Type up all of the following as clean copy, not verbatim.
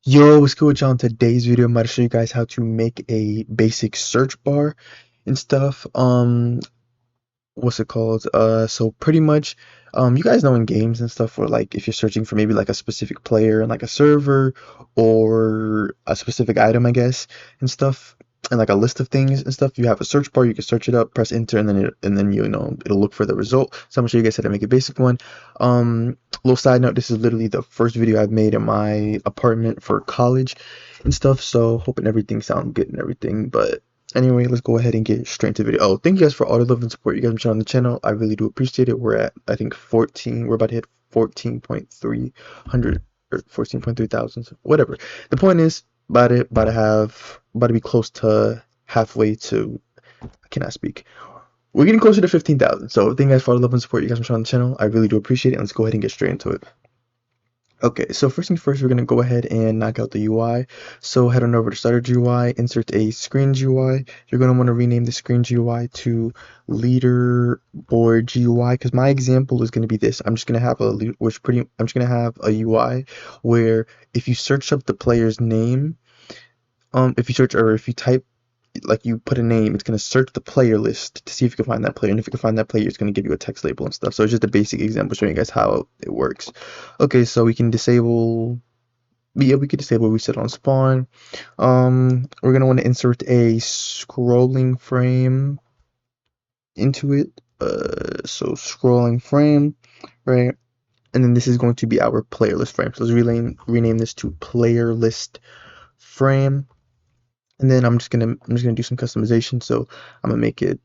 Yo, what's good with y'all? In today's video, I'm about to show you guys how to make a basic search bar and stuff. What's it called? So pretty much, you guys know in games and stuff, or like if you're searching for maybe like a specific player and like a server or a specific item, I guess, and stuff, and like a list of things and stuff, you have a search bar. You can search it up, press enter, and then you know it'll look for the result. So I'm gonna show you guys how to make a basic one. Little side note, this is literally the first video I've made in my apartment for college and stuff. So hoping everything sounds good and everything, but. Anyway, let's go ahead and get straight into the video. Oh, thank you guys for all the love and support you guys have shown on the channel. I really do appreciate it. We're at, I think, 14. We're about to hit 14.300 or 14.3 thousand, whatever. The point is, about to be close to halfway to, I cannot speak. We're getting closer to 15,000. So thank you guys for all the love and support you guys have shown on the channel. I really do appreciate it. And let's go ahead and get straight into it. Okay, so first things first, we're going to go ahead and knock out the UI. So head on over to Starter GUI, insert a Screen GUI. You're going to want to rename the Screen GUI to Leaderboard GUI because my example is going to be this. I'm just going to have a UI where if you search up the player's name, if you type like you put a name, it's going to search the player list to see if you can find that player. And if you can find that player, it's going to give you a text label and stuff. So it's just a basic example showing you guys how it works. Okay, so we can disable, yeah, we could disable reset on spawn. We're going to want to insert a scrolling frame into it. So scrolling frame, right? And then this is going to be our player list frame. So let's rename this to player list frame. And then I'm just gonna do some customization. So I'm gonna make it,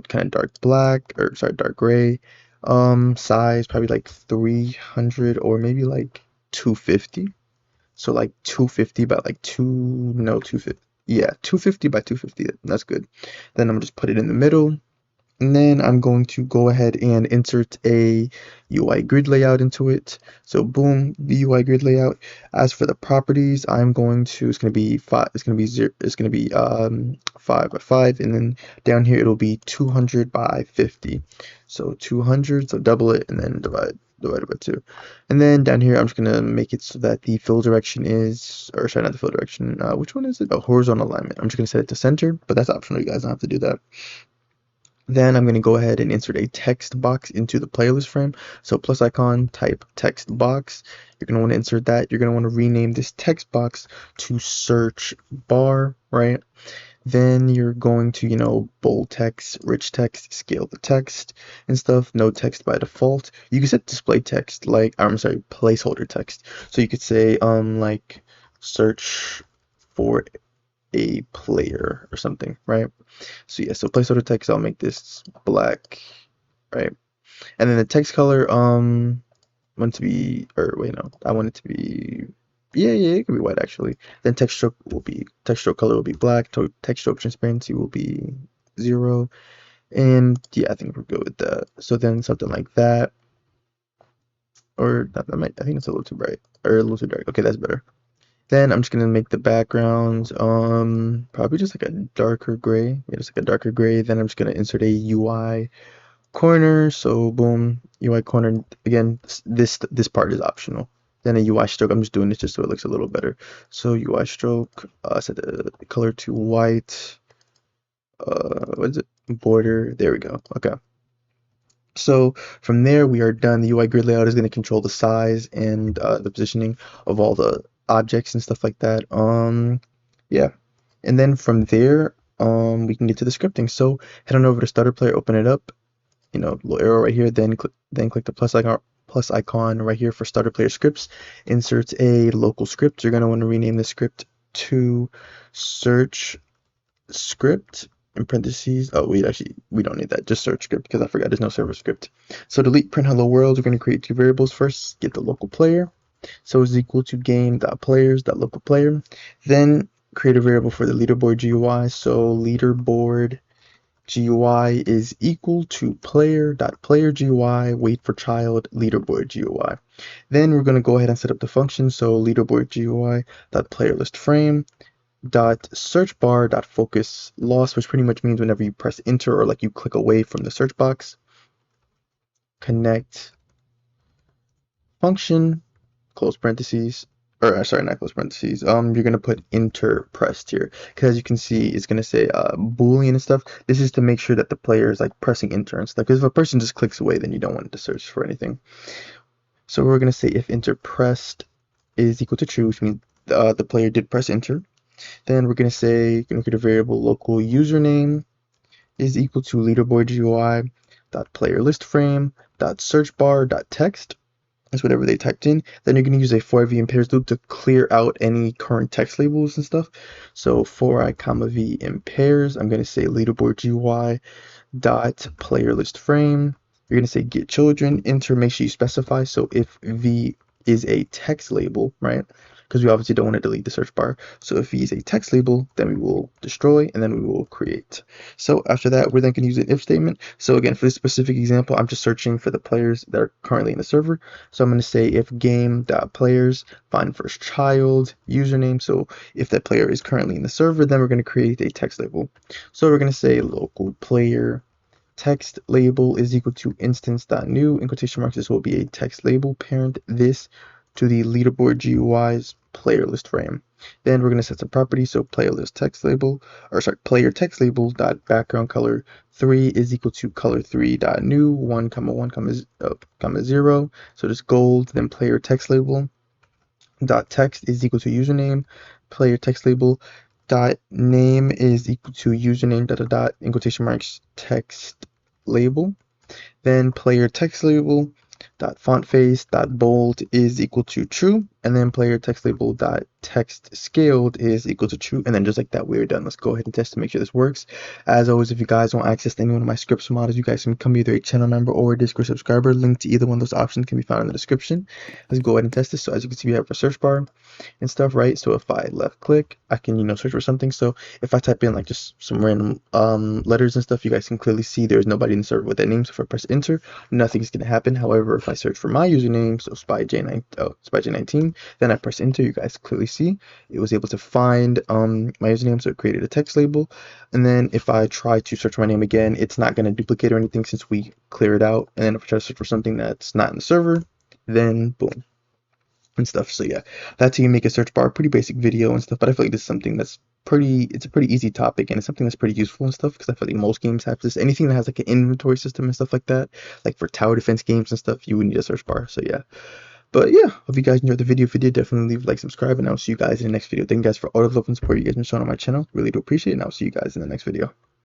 kind of dark black, or sorry, dark gray. Size probably like 300 or maybe like 250. So like 250 by like 250. Yeah, 250 by 250. That's good. Then I'm just put it in the middle. And then I'm going to go ahead and insert a UI grid layout into it. So boom, the UI grid layout. As for the properties, it's going to be 5 by 5, and then down here it'll be 200 by 50. So 200, so double it and then divided by 2. And then down here I'm just going to make it so that the fill direction is, or sorry, not the fill direction, which one is it? Oh, horizontal alignment. I'm just going to set it to center, but that's optional. You guys don't have to do that. Then I'm going to go ahead and insert a text box into the playlist frame. So plus icon, type text box. You're going to want to insert that. You're going to want to rename this text box to search bar, right? Then you're going to, bold text, rich text, scale the text and stuff. No text by default. You can set display text like, I'm sorry, placeholder text. So you could say, like search for a player or something, right? So yeah, so placeholder text, I'll make this black, right? And then the text color, want to be, or wait, no, I want it to be, yeah, it could be white actually. Then text stroke color will be black. Text stroke transparency will be 0, and yeah, I think we're good with that. So then something like that, or I think it's a little too bright or a little too dark. Okay, that's better. Then I'm just gonna make the backgrounds probably just like a darker gray. Yeah, just like a darker gray. Then I'm just gonna insert a UI corner. So boom, UI corner. Again, this part is optional. Then a UI stroke. I'm just doing this just so it looks a little better. So UI stroke. Set the color to white. What is it? Border. There we go. Okay. So from there, we are done. The UI grid layout is going to control the size and the positioning of all the objects and stuff like that. Yeah. And then from there, we can get to the scripting. So head on over to Starter Player, open it up. Little arrow right here. Then click the plus icon right here for Starter Player scripts. Insert a local script. You're going to want to rename the script to search script in parentheses. Oh, we don't need that. Just search script because I forgot there's no server script. So delete print hello world. We're going to create two variables first. Get the local player. So is equal to game.players.local player. Then create a variable for the leaderboard GUI. So leaderboard GUI is equal to player.player GUI, wait for child, leaderboard GUI. Then we're going to go ahead and set up the function. So leaderboard GUI dot player list frame dot search bar dot focus loss, which pretty much means whenever you press enter or like you click away from the search box, connect function, close parentheses, or sorry, not close parentheses. You're gonna put enter pressed here, because you can see it's gonna say Boolean and stuff. This is to make sure that the player is like pressing enter and stuff. Because if a person just clicks away, then you don't want it to search for anything. So we're gonna say if enter pressed is equal to true, which means the player did press enter. Then we're gonna say gonna create a variable local username is equal to leaderboard GUI dot player list frame dot search bar dot text. That's whatever they typed in. Then you're going to use a for v in pairs loop to clear out any current text labels and stuff. So for I comma v in pairs, I'm going to say leaderboard GUI dot player list frame. You're going to say get children, enter, make sure you specify. So if v is a text label, right? Because we obviously don't want to delete the search bar. So if v is a text label, then we will destroy and then we will create. So after that, we're then going to use an if statement. So again, for this specific example, I'm just searching for the players that are currently in the server. So I'm going to say if game.players find first child username. So if that player is currently in the server, then we're going to create a text label. So we're going to say local player text label is equal to instance.new. In quotation marks, this will be a text label. Parent this to the leaderboard GUI's player list frame. Then we're going to set some properties. So player list text label, or sorry, player text label dot background color 3 is equal to color 3 dot new 1 comma 1 comma 0. So just gold. Then player text label dot text is equal to username. Player text label dot name is equal to username dot dot dot in quotation marks text label. Then player text label dot font face dot bold is equal to true, and then player text label dot text scaled is equal to true, and then just like that, we're done. Let's go ahead and test to make sure this works. As always, if you guys want access to any one of my scripts or models, you guys can become either a channel member or a Discord subscriber. Link to either one of those options can be found in the description. Let's go ahead and test this. So as you can see, we have a search bar and stuff, right? So if I left click, I can search for something. So if I type in like just some random letters and stuff, you guys can clearly see there's nobody in the server with that name. So if I press enter, nothing's gonna happen. However, if I search for my username, so SpyJ19, then I press enter, you guys clearly see it was able to find my username, so it created a text label. And then if I try to search my name again, it's not going to duplicate or anything since we clear it out. And then if I try to search for something that's not in the server, then boom and stuff. So yeah, that's how you make a search bar. Pretty basic video and stuff, but I feel like this is something that's it's a pretty easy topic, and it's something that's pretty useful and stuff, because I feel like most games have this. Anything that has like an inventory system and stuff like that, like for tower defense games and stuff, you would need a search bar. So yeah. But yeah, hope you guys enjoyed the video. If you did, definitely leave a like, subscribe, and I'll see you guys in the next video. Thank you guys for all the love and support you guys been showing on my channel. Really do appreciate it, and I'll see you guys in the next video.